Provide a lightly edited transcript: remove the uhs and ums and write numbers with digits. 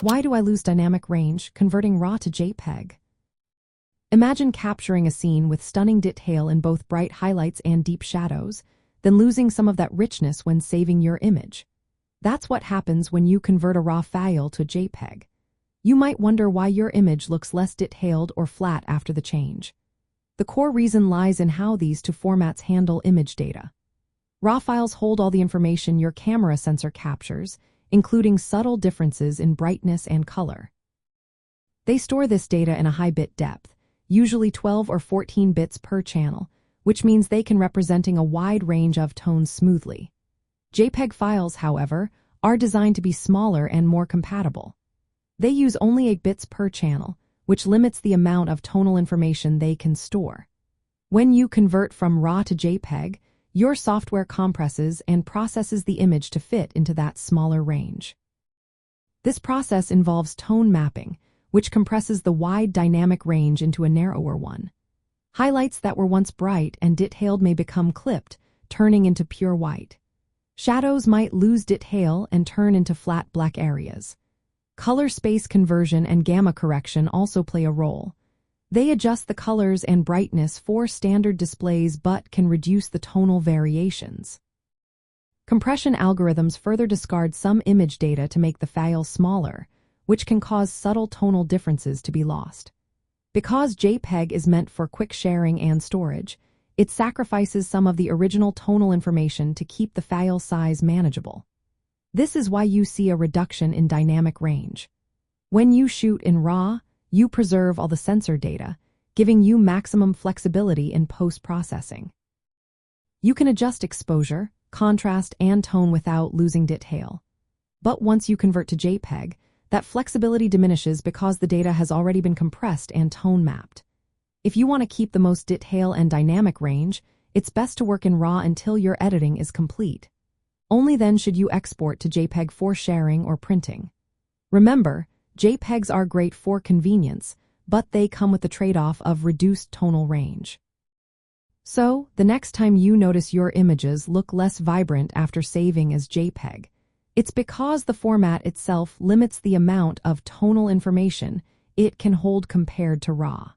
Why do I lose dynamic range converting RAW to JPEG? Imagine capturing a scene with stunning detail in both bright highlights and deep shadows, then losing some of that richness when saving your image. That's what happens when you convert a RAW file to JPEG. You might wonder why your image looks less detailed or flat after the change. The core reason lies in how these two formats handle image data. RAW files hold all the information your camera sensor captures, including subtle differences in brightness and color. They store this data in a high bit depth, usually 12 or 14 bits per channel, which means they can representing a wide range of tones smoothly. JPEG files, however, are designed to be smaller and more compatible. They use only 8 bits per channel, which limits the amount of tonal information they can store. When you convert from RAW to JPEG, your software compresses and processes the image to fit into that smaller range. This process involves tone mapping, which compresses the wide dynamic range into a narrower one. Highlights that were once bright and detailed may become clipped, turning into pure white. Shadows might lose detail and turn into flat black areas. Color space conversion and gamma correction also play a role. They adjust the colors and brightness for standard displays but can reduce the tonal variations. Compression algorithms further discard some image data to make the file smaller, which can cause subtle tonal differences to be lost. Because JPEG is meant for quick sharing and storage, it sacrifices some of the original tonal information to keep the file size manageable. This is why you see a reduction in dynamic range. When you shoot in RAW, you preserve all the sensor data, giving you maximum flexibility in post-processing. You can adjust exposure, contrast, and tone without losing detail. But once you convert to JPEG, that flexibility diminishes because the data has already been compressed and tone mapped. If you want to keep the most detail and dynamic range, it's best to work in RAW until your editing is complete. Only then should you export to JPEG for sharing or printing. Remember, JPEGs are great for convenience, but they come with the trade-off of reduced tonal range. So, the next time you notice your images look less vibrant after saving as JPEG, it's because the format itself limits the amount of tonal information it can hold compared to RAW.